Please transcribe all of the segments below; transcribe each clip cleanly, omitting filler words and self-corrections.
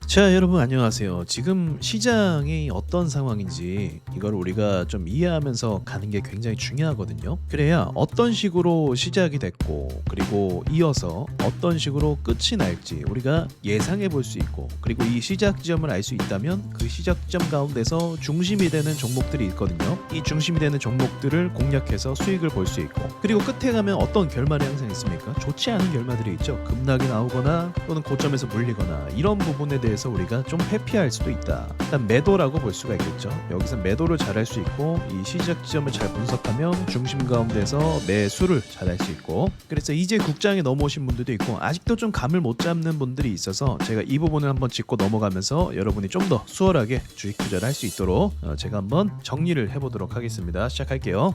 자, 여러분 안녕하세요. 지금 시장이 어떤 상황인지 이걸 우리가 좀 이해하면서 가는 게 굉장히 중요하거든요. 그래야 어떤 식으로 시작이 됐고 그리고 이어서 어떤 식으로 끝이 날지 우리가 예상해 볼 수 있고, 그리고 이 시작 지점을 알 수 있다면 그 시작 지점 가운데서 중심이 되는 종목들이 있거든요. 이 중심이 되는 종목들을 공략해서 수익을 볼 수 있고, 그리고 끝에 가면 어떤 결말이 항상 있습니까? 좋지 않은 결말들이 있죠. 급락이 나오거나 또는 고점에서 물리거나, 이런 부분에 대해서 우리가 좀 회피할 수도 있다. 일단 매도라고 볼 수가 있겠죠. 여기서 매도를 잘할 수 있고, 이 시작 지점을 잘 분석하면 중심 가운데서 매수를 잘할 수 있고, 그래서 이제 국장에 넘어오신 분들도 있고 아직도 좀 감을 못 잡는 분들이 있어서 제가 이 부분을 한번 짚고 넘어가면서 여러분이 좀 더 수월하게 주식 투자를 할 수 있도록 제가 한번 정리를 해보도록 하겠습니다. 시작할게요.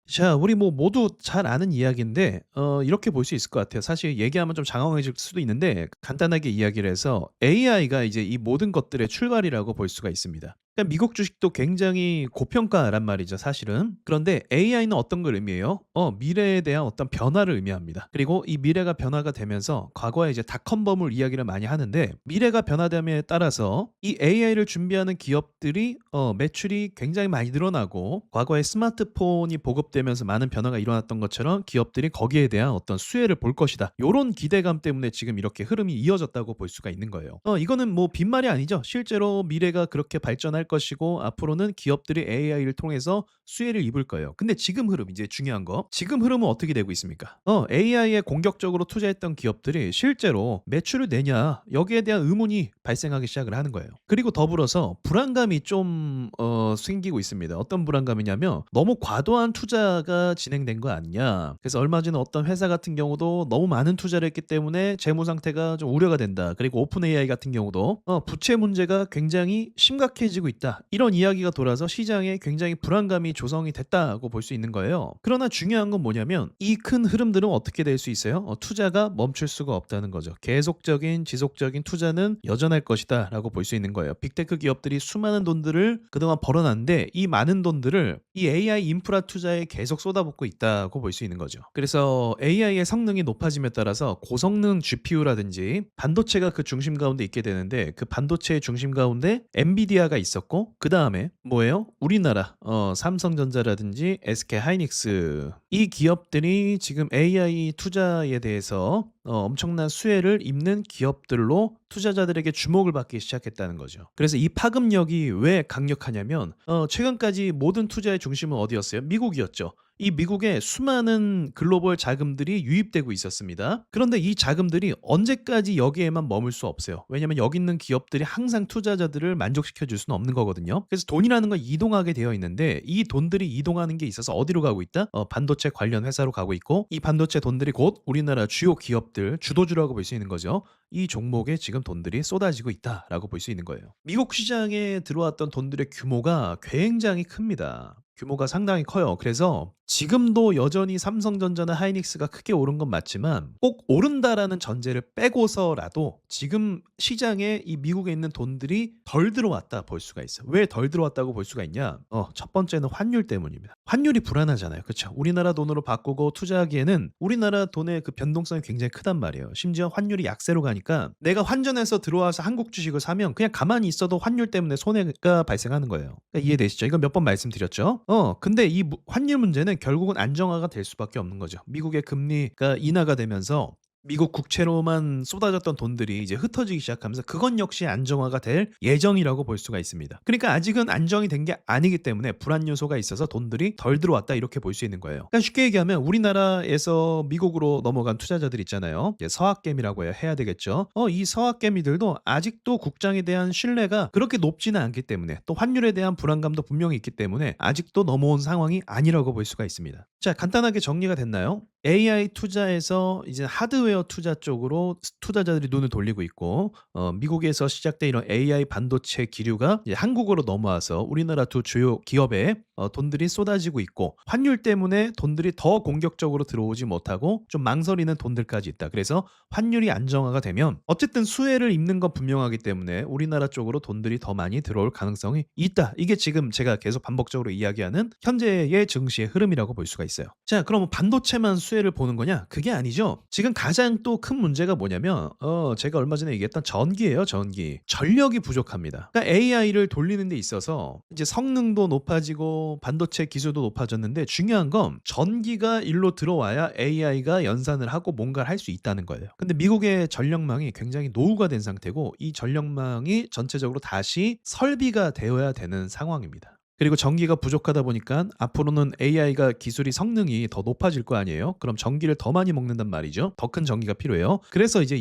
자, 우리 뭐 모두 잘 아는 이야기인데 이렇게 볼 수 있을 것 같아요. 사실 얘기하면 좀 장황해질 수도 있는데 간단하게 이야기를 해서 AI가 이제 이 모든 것들의 출발이라고 볼 수가 있습니다. 그러니까 미국 주식도 굉장히 고평가란 말이죠, 사실은. 그런데 AI는 어떤 걸 의미해요? 미래에 대한 어떤 변화를 의미합니다. 그리고 이 미래가 변화가 되면서 과거에 이제 닷컴 버블 이야기를 많이 하는데, 미래가 변화됨에 따라서 이 AI를 준비하는 기업들이 매출이 굉장히 많이 늘어나고, 과거에 스마트폰이 보급되면서 많은 변화가 일어났던 것처럼 기업들이 거기에 대한 어떤 수혜를 볼 것이다. 요런 기대감 때문에 지금 이렇게 흐름이 이어졌다고 볼 수가 있는 거예요. 이거는 뭐 빈말이 아니죠. 실제로 미래가 그렇게 발전할 것이고 앞으로는 기업들이 AI를 통해서 수혜를 입을 거예요. 근데 지금 흐름, 이제 중요한 거. 지금 흐름은 어떻게 되고 있습니까? AI에 공격적으로 투자했던 기업들이 실제로 매출을 내냐, 여기에 대한 의문이 발생하기 시작을 하는 거예요. 그리고 더불어서 불안감이 좀 생기고 있습니다. 어떤 불안감이냐면 너무 과도한 투자가 진행된 거 아니냐. 그래서 얼마 전에 어떤 회사 같은 경우도 너무 많은 투자를 했기 때문에 재무 상태가 좀 우려가 된다. 그리고 오픈 AI 같은 경우도 부채 문제가 굉장히 심각해지고 있다. 이런 이야기가 돌아서 시장에 굉장히 불안감이 조성이 됐다고 볼 수 있는 거예요. 그러나 중요한 건 뭐냐면 이 큰 흐름들은 어떻게 될 수 있어요? 투자가 멈출 수가 없다는 거죠. 계속적인 지속적인 투자는 여전할 것이다라고 볼 수 있는 거예요. 빅테크 기업들이 수많은 돈들을 그동안 벌어놨는데 이 많은 돈들을 이 AI 인프라 투자에 계속 쏟아붓고 있다고 볼 수 있는 거죠. 그래서 AI의 성능이 높아짐에 따라서 고성능 GPU라든지 반도체가 그 중심 가운데 있게 되는데, 그 반도체의 중심 가운데 엔비디아가 있었고, 그 다음에 뭐예요? 우리나라 삼성전자라든지 SK 하이닉스, 이 기업들이 지금 AI 투자에 대해서 엄청난 수혜를 입는 기업들로 투자자들에게 주목을 받기 시작했다는 거죠. 그래서 이 파급력이 왜 강력하냐면 최근까지 모든 투자의 중심은 어디였어요? 미국이었죠. 이 미국에 수많은 글로벌 자금들이 유입되고 있었습니다. 그런데 이 자금들이 언제까지 여기에만 머물 수 없어요. 왜냐하면 여기 있는 기업들이 항상 투자자들을 만족시켜 줄 수는 없는 거거든요. 그래서 돈이라는 건 이동하게 되어 있는데, 이 돈들이 이동하는 게 있어서 어디로 가고 있다? 반도체 관련 회사로 가고 있고, 이 반도체 돈들이 곧 우리나라 주요 기업들 주도주라고 볼 수 있는 거죠. 이 종목에 지금 돈들이 쏟아지고 있다라고 볼 수 있는 거예요. 미국 시장에 들어왔던 돈들의 규모가 굉장히 큽니다. 규모가 상당히 커요. 그래서 지금도 여전히 삼성전자나 하이닉스가 크게 오른 건 맞지만 꼭 오른다라는 전제를 빼고서라도 지금 시장에 이 미국에 있는 돈들이 덜 들어왔다 볼 수가 있어요. 왜 덜 들어왔다고 볼 수가 있냐? 첫 번째는 환율 때문입니다. 환율이 불안하잖아요. 그렇죠? 우리나라 돈으로 바꾸고 투자하기에는 우리나라 돈의 그 변동성이 굉장히 크단 말이에요. 심지어 환율이 약세로 가니까 내가 환전해서 들어와서 한국 주식을 사면 그냥 가만히 있어도 환율 때문에 손해가 발생하는 거예요. 그러니까 이해되시죠? 이건 몇 번 말씀드렸죠. 근데 이 환율 문제는 결국은 안정화가 될 수밖에 없는 거죠. 미국의 금리가 인하가 되면서 미국 국채로만 쏟아졌던 돈들이 이제 흩어지기 시작하면서 그건 역시 안정화가 될 예정이라고 볼 수가 있습니다. 그러니까 아직은 안정이 된 게 아니기 때문에 불안 요소가 있어서 돈들이 덜 들어왔다, 이렇게 볼 수 있는 거예요. 그러니까 쉽게 얘기하면 우리나라에서 미국으로 넘어간 투자자들 있잖아요. 서학개미라고 해야 되겠죠. 이 서학개미들도 아직도 국장에 대한 신뢰가 그렇게 높지는 않기 때문에, 또 환율에 대한 불안감도 분명히 있기 때문에 아직도 넘어온 상황이 아니라고 볼 수가 있습니다. 자, 간단하게 정리가 됐나요? AI 투자에서 이제 하드웨어 투자 쪽으로 투자자들이 눈을 돌리고 있고, 미국에서 시작된 이런 AI 반도체 기류가 이제 한국으로 넘어와서 우리나라 두 주요 기업에 돈들이 쏟아지고 있고, 환율 때문에 돈들이 더 공격적으로 들어오지 못하고 좀 망설이는 돈들까지 있다. 그래서 환율이 안정화가 되면 어쨌든 수혜를 입는 건 분명하기 때문에 우리나라 쪽으로 돈들이 더 많이 들어올 가능성이 있다. 이게 지금 제가 계속 반복적으로 이야기하는 현재의 증시의 흐름이라고 볼 수가 있어요. 자, 그럼 반도체만 수혜를 보는 거냐? 그게 아니죠. 지금 가장 또 큰 문제가 뭐냐면 제가 얼마 전에 얘기했던 전기예요, 전기. 전력이 부족합니다. 그러니까 AI를 돌리는 데 있어서 이제 성능도 높아지고 반도체 기술도 높아졌는데 중요한 건 전기가 일로 들어와야 AI가 연산을 하고 뭔가를 할 수 있다는 거예요. 근데 미국의 전력망이 굉장히 노후가 된 상태고 이 전력망이 전체적으로 다시 설비가 되어야 되는 상황입니다. 그리고 전기가 부족하다 보니까 앞으로는 AI가 기술이 성능이 더 높아질 거 아니에요? 그럼 전기를 더 많이 먹는단 말이죠. 더 큰 전기가 필요해요. 그래서 이제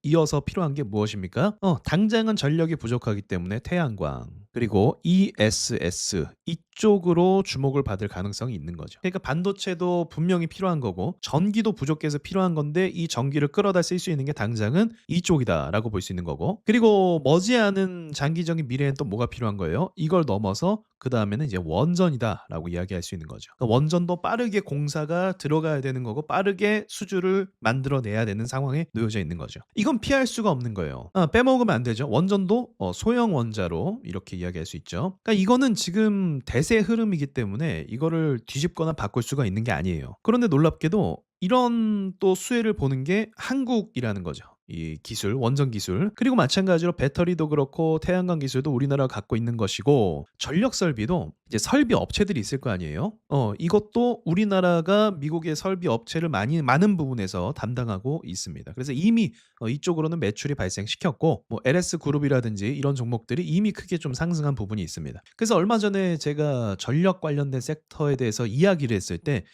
이어서 필요한 게 무엇입니까? 당장은 전력이 부족하기 때문에 태양광 그리고 ESS 이쪽으로 주목을 받을 가능성이 있는 거죠. 그러니까 반도체도 분명히 필요한 거고 전기도 부족해서 필요한 건데 이 전기를 끌어다 쓸 수 있는 게 당장은 이쪽이다라고 볼 수 있는 거고 그리고 머지않은 장기적인 미래엔 또 뭐가 필요한 거예요? 이걸 넘어서 그 다음에는 이제 원전이다라고 이야기할 수 있는 거죠. 그러니까 원전도 빠르게 공사가 들어가야 되는 거고 빠르게 수주를 만들어내야 되는 상황에 놓여져 있는 거죠. 이건 피할 수가 없는 거예요. 빼먹으면 안 되죠. 원전도 소형 원자로 이렇게 이야기할 수 있죠. 그러니까 이거는 지금 대세 흐름이기 때문에 이거를 뒤집거나 바꿀 수가 있는 게 아니에요. 그런데 놀랍게도 이런 또 수혜를 보는 게 한국이라는 거죠. 이 기술, 원전 기술. 그리고 마찬가지로 배터리도 그렇고 태양광 기술도 우리나라가 갖고 있는 것이고 전력 설비도 이제 설비 업체들이 있을 거 아니에요. 이것도 우리나라가 미국의 설비 업체를 많은 부분에서 담당하고 있습니다. 그래서 이미 이쪽으로는 매출이 발생시켰고 뭐 LS 그룹이라든지 이런 종목들이 이미 크게 좀 상승한 부분이 있습니다. 그래서 얼마 전에 제가 전력 관련된 섹터에 대해서 이야기를 했을 때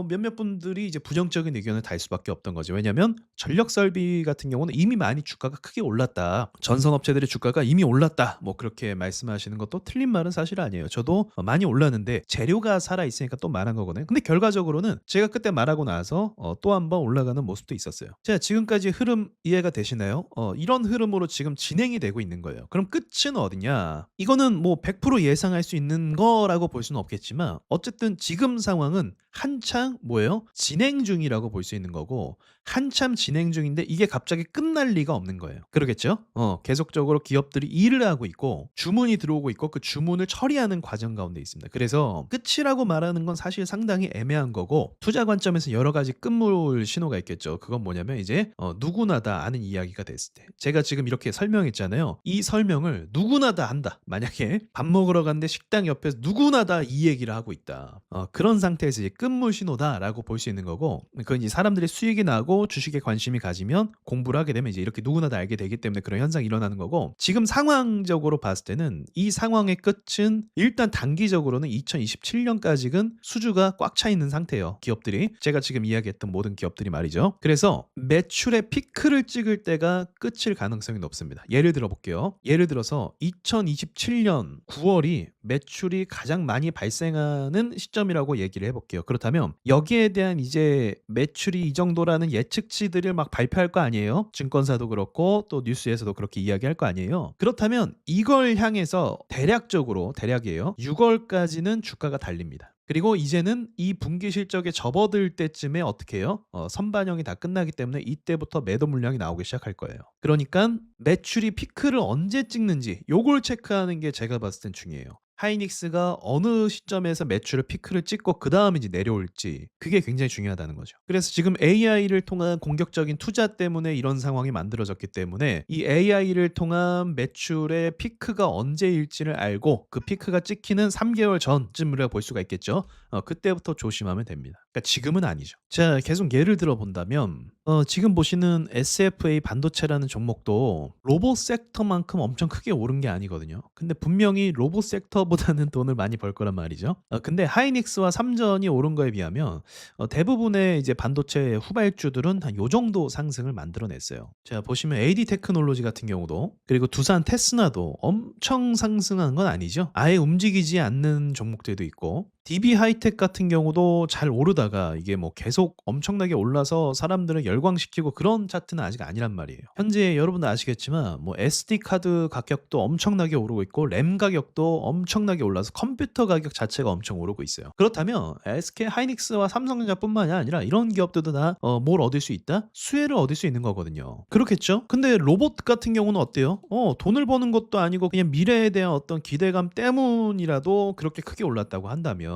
몇몇 분들이 이제 부정적인 의견을 달 수밖에 없던 거죠. 왜냐하면 전력 설비 같은 경우는 이미 많이 주가가 크게 올랐다. 전선 업체들의 주가가 이미 올랐다. 뭐 그렇게 말씀하시는 것도 틀린 말은 사실 아니에요. 저도 많이 올랐는데 재료가 살아 있으니까 또 말한 거거든요. 근데 결과적으로는 제가 그때 말하고 나서 또 한 번 올라가는 모습도 있었어요. 자, 지금까지 흐름 이해가 되시나요? 이런 흐름으로 지금 진행이 되고 있는 거예요. 그럼 끝은 어디냐? 이거는 뭐 100% 예상할 수 있는 거라고 볼 수는 없겠지만 어쨌든 지금 상황은 한창 뭐예요? 진행 중이라고 볼 수 있는 거고 한참 진행 중인데 이게 갑자기 끝날 리가 없는 거예요. 그러겠죠? 계속적으로 기업들이 일을 하고 있고 주문이 들어오고 있고 그 주문을 처리하는 과정 가운데 있습니다. 그래서 끝이라고 말하는 건 사실 상당히 애매한 거고 투자 관점에서 여러 가지 끝물 신호가 있겠죠. 그건 뭐냐면 이제 누구나 다 아는 이야기가 됐을 때 제가 지금 이렇게 설명했잖아요. 이 설명을 누구나 다 한다. 만약에 밥 먹으러 갔는데 식당 옆에서 누구나 다 이 얘기를 하고 있다. 그런 상태에서 이제 끝물 신호다라고 볼 수 있는 거고 그건 이제 사람들의 수익이 나고 주식에 관심이 가지면 공부를 하게 되면 이제 이렇게 누구나 다 알게 되기 때문에 그런 현상이 일어나는 거고 지금 상황적으로 봤을 때는 이 상황의 끝은 일단 단기적으로는 2027년까지는 수주가 꽉 차 있는 상태예요. 기업들이 제가 지금 이야기했던 모든 기업들이 말이죠. 그래서 매출의 피크를 찍을 때가 끝일 가능성이 높습니다. 예를 들어 볼게요. 예를 들어서 2027년 9월이 매출이 가장 많이 발생하는 시점이라고 얘기를 해볼게요. 그렇다면 여기에 대한 이제 매출이 이 정도라는 예측치들을 막 발표할 거 아니에요? 증권사도 그렇고 또 뉴스에서도 그렇게 이야기할 거 아니에요? 그렇다면 이걸 향해서 대략이에요. 6월까지는 주가가 달립니다. 그리고 이제는 이 분기 실적에 접어들 때쯤에 어떻게 해요? 선반영이 다 끝나기 때문에 이때부터 매도 물량이 나오기 시작할 거예요. 그러니까 매출이 피크를 언제 찍는지 요걸 체크하는 게 제가 봤을 땐 중요해요. 하이닉스가 어느 시점에서 매출을 피크를 찍고 그 다음에 이제 내려올지 그게 굉장히 중요하다는 거죠. 그래서 지금 AI를 통한 공격적인 투자 때문에 이런 상황이 만들어졌기 때문에 이 AI를 통한 매출의 피크가 언제일지를 알고 그 피크가 찍히는 3개월 전쯤이라 볼 수가 있겠죠. 그때부터 조심하면 됩니다. 그러니까 지금은 아니죠. 자, 계속 예를 들어 본다면 지금 보시는 SFA 반도체라는 종목도 로봇 섹터만큼 엄청 크게 오른 게 아니거든요. 근데 분명히 로봇 섹터보다는 돈을 많이 벌 거란 말이죠. 근데 하이닉스와 삼전이 오른 거에 비하면 대부분의 이제 반도체 후발주들은 한 요 정도 상승을 만들어냈어요. 자, 보시면 AD 테크놀로지 같은 경우도 그리고 두산 테스나도 엄청 상승한 건 아니죠. 아예 움직이지 않는 종목들도 있고 DB 하이텍 같은 경우도 잘 오르다가 이게 뭐 계속 엄청나게 올라서 사람들을 열광시키고 그런 차트는 아직 아니란 말이에요. 현재 여러분도 아시겠지만 뭐 SD 카드 가격도 엄청나게 오르고 있고 램 가격도 엄청나게 올라서 컴퓨터 가격 자체가 엄청 오르고 있어요. 그렇다면 SK 하이닉스와 삼성전자뿐만이 아니라 이런 기업들도 다 뭘 얻을 수 있다? 수혜를 얻을 수 있는 거거든요. 그렇겠죠? 근데 로봇 같은 경우는 어때요? 돈을 버는 것도 아니고 그냥 미래에 대한 어떤 기대감 때문이라도 그렇게 크게 올랐다고 한다면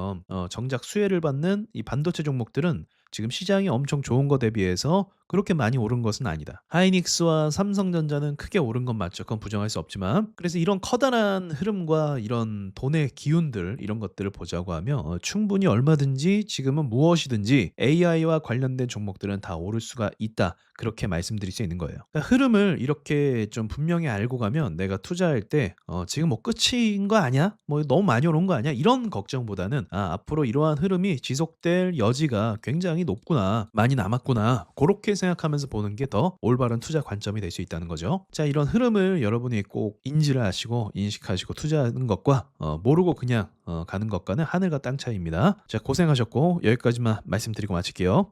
정작 수혜를 받는 이 반도체 종목들은 지금 시장이 엄청 좋은 거 대비해서 그렇게 많이 오른 것은 아니다. 하이닉스와 삼성전자는 크게 오른 건 맞죠. 그건 부정할 수 없지만. 그래서 이런 커다란 흐름과 이런 돈의 기운들 이런 것들을 보자고 하면 충분히 얼마든지 지금은 무엇이든지 AI와 관련된 종목들은 다 오를 수가 있다. 그렇게 말씀드릴 수 있는 거예요. 그러니까 흐름을 이렇게 좀 분명히 알고 가면 내가 투자할 때 지금 뭐 끝인 거 아니야? 뭐 너무 많이 오른 거 아니야? 이런 걱정보다는 앞으로 이러한 흐름이 지속될 여지가 굉장히 높구나. 많이 남았구나. 그렇게 생각하면서 보는 게 더 올바른 투자 관점이 될 수 있다는 거죠. 자, 이런 흐름을 여러분이 꼭 인지를 하시고 인식하시고 투자하는 것과 모르고 그냥 가는 것과는 하늘과 땅 차이입니다. 자, 고생하셨고 여기까지만 말씀드리고 마칠게요.